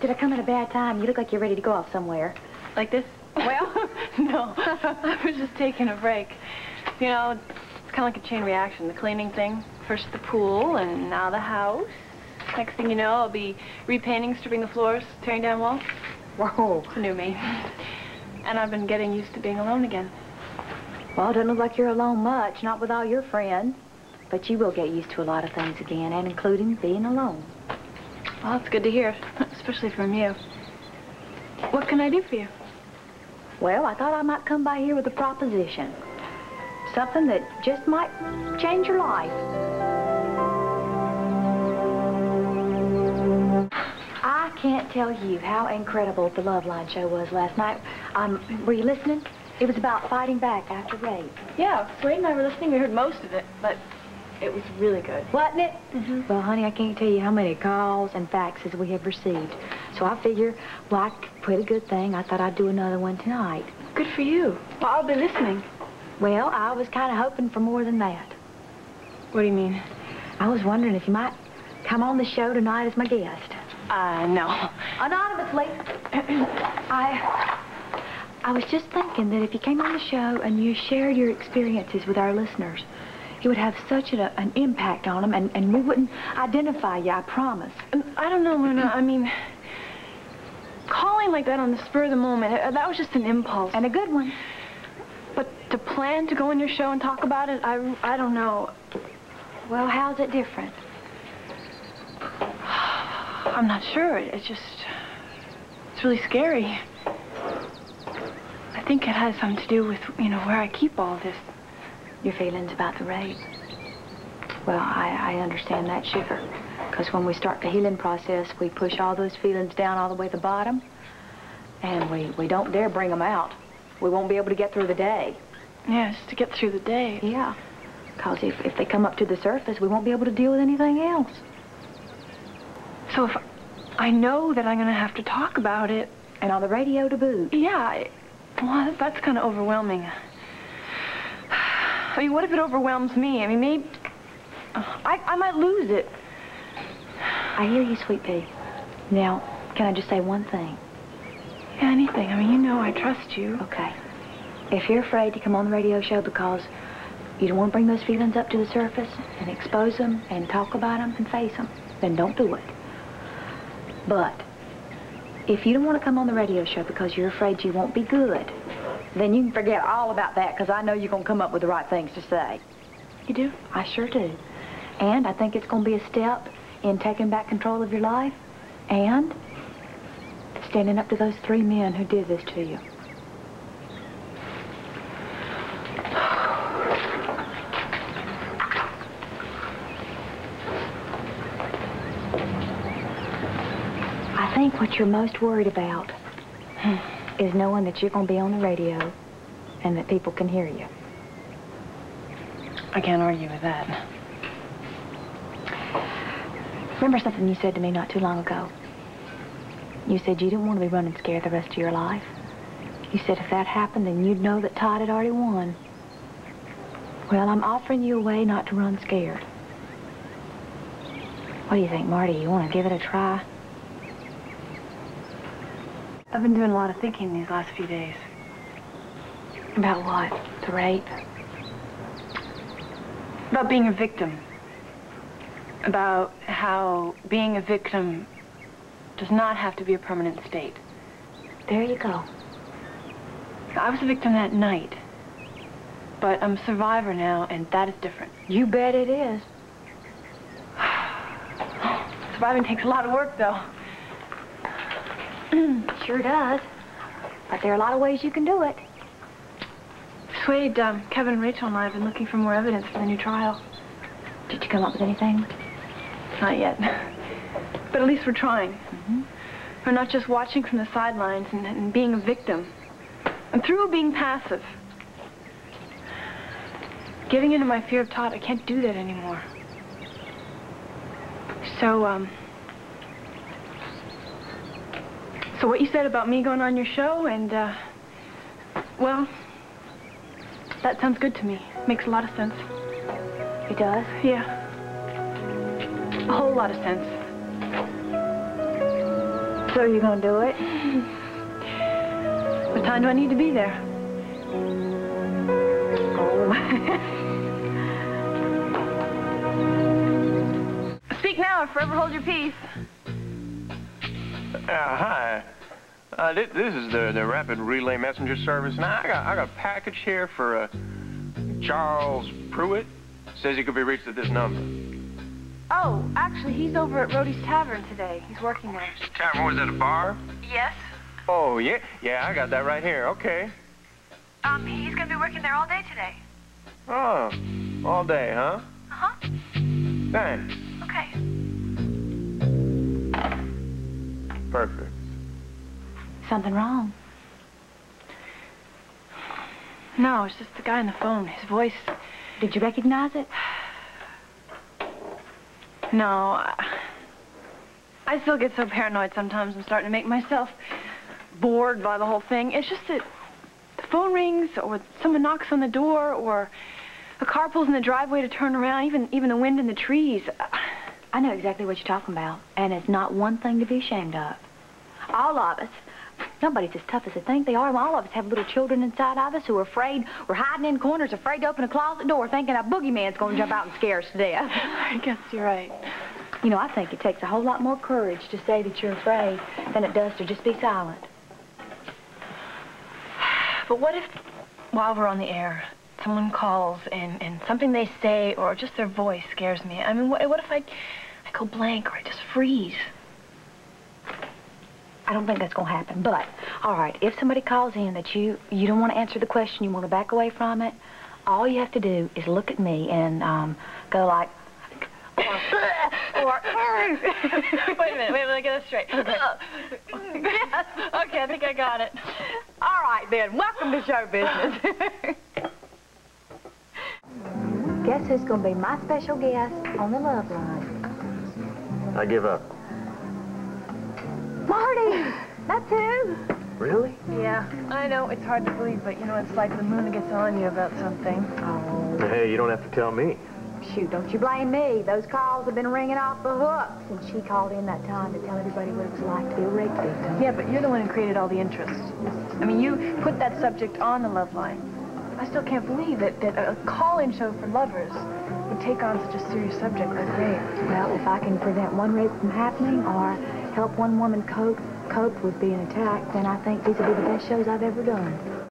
Did I come at a bad time? You look like you're ready to go off somewhere. Like this? Well, no. I was just taking a break. You know, it's kind of like a chain reaction. The cleaning thing. First the pool, and now the house. Next thing you know, I'll be repainting, stripping the floors, tearing down walls. Whoa. It's new me. And I've been getting used to being alone again. Well, it doesn't look like you're alone much, not with all your friends. But you will get used to a lot of things again, and including being alone. Well, it's good to hear, especially from you. What can I do for you? Well, I thought I might come by here with a proposition. Something that just might change your life. I can't tell you how incredible the Love Line show was last night. Were you listening? It was about fighting back after rape. Yeah, Swade and I were listening. We heard most of it, but it was really good. Wasn't it? Mm-hmm. Well, honey, I can't tell you how many calls and faxes we have received. So I figure, well, I quit a good thing. I thought I'd do another one tonight. Good for you. Well, I'll be listening. Well, I was kind of hoping for more than that. What do you mean? I was wondering if you might come on the show tonight as my guest. No. Anonymously. I was just thinking that if you came on the show and you shared your experiences with our listeners, it would have such an impact on them, and we wouldn't identify you, I promise. I don't know, Luna. I mean, calling like that on the spur of the moment, that was just an impulse. And a good one. But to plan to go on your show and talk about it, I don't know. Well, how's it different? I'm not sure. It's really scary. I think it has something to do with, you know, where I keep all this. Your feelings about the rape? Well, I understand that, sugar. Because when we start the healing process, we push all those feelings down all the way to the bottom. And we don't dare bring them out. We won't be able to get through the day. Yeah, just to get through the day. Yeah. Because if they come up to the surface, we won't be able to deal with anything else. So if I know that I'm going to have to talk about it... And on the radio to boot. Yeah, well, that's kind of overwhelming. I mean, what if it overwhelms me? I mean, maybe... I might lose it. I hear you, sweet pea. Now, can I just say one thing? Yeah, anything. I mean, you know I trust you. Okay. If you're afraid to come on the radio show because you don't want to bring those feelings up to the surface and expose them and talk about them and face them, then don't do it. But if you don't want to come on the radio show because you're afraid you won't be good, then you can forget all about that, because I know you're going to come up with the right things to say. You do? I sure do. And I think it's going to be a step in taking back control of your life and standing up to those 3 men who did this to you. I think what you're most worried about is knowing that you're going to be on the radio and that people can hear you. I can't argue with that. Remember something you said to me not too long ago? You said you didn't want to be running scared the rest of your life. You said if that happened, then you'd know that Todd had already won. Well, I'm offering you a way not to run scared. What do you think, Marty? You want to give it a try? I've been doing a lot of thinking these last few days. About what? The rape? About being a victim. About how being a victim does not have to be a permanent state. There you go. I was a victim that night. But I'm a survivor now, and that is different. You bet it is. Surviving takes a lot of work, though. Sure does. But there are a lot of ways you can do it. Swade, Kevin and Rachel and I have been looking for more evidence for the new trial. Did you come up with anything? Not yet. But at least we're trying. Mm-hmm. We're not just watching from the sidelines and being a victim. And through being passive. Giving into my fear of Todd, I can't do that anymore. So what you said about me going on your show and, well, that sounds good to me. Makes a lot of sense. It does? Yeah. A whole lot of sense. So you're gonna do it? What time do I need to be there? Oh. Speak now or forever hold your peace. Hi. This is the Rapid Relay Messenger Service. Now, I got a package here for Charles Pruitt. Says he could be reached at this number. Oh, actually, he's over at Rhodey's Tavern today. He's working there. Tavern, was that a bar? Yes. Oh, yeah. Yeah, I got that right here. Okay. He's gonna be working there all day today. Oh, all day, huh? Uh-huh. Thanks. Okay. Perfect. Something wrong? No, it's just the guy on the phone. His voice. Did you recognize it? No. I still get so paranoid sometimes. I'm starting to make myself bored by the whole thing. It's just that the phone rings, or someone knocks on the door, or a car pulls in the driveway to turn around, even the wind in the trees. I know exactly what you're talking about, and it's not one thing to be ashamed of. All of us, nobody's as tough as they think they are. All of us have little children inside of us who are afraid. We're hiding in corners, afraid to open a closet door, thinking a boogeyman's going to jump out and scare us to death. I guess you're right. You know, I think it takes a whole lot more courage to say that you're afraid than it does to just be silent. But what if, while we're on the air, someone calls and something they say or just their voice scares me? I mean, what if I go blank or I just freeze? I don't think that's going to happen, but, all right, if somebody calls in that you don't want to answer the question, you want to back away from it, all you have to do is look at me and go like, or Wait a minute, let me get this straight. Okay. Yes. Okay, I think I got it. All right, then, welcome to show business. Guess who's going to be my special guest on the Love Line? I give up. Marty! That's who? Really? Yeah, I know, it's hard to believe, but you know, it's like the moon gets on you about something. Oh, Hey, you don't have to tell me. shoot, don't you blame me. Those calls have been ringing off the hook since she called in that time to tell everybody what it was like to be a rape victim. Yeah, but you're the one who created all the interest. I mean, you put that subject on the Love Line. I still can't believe that a call-in show for lovers would take on such a serious subject like rape. Well, if I can prevent one rape from happening or help one woman cope with being attacked, then I think these will be the best shows I've ever done.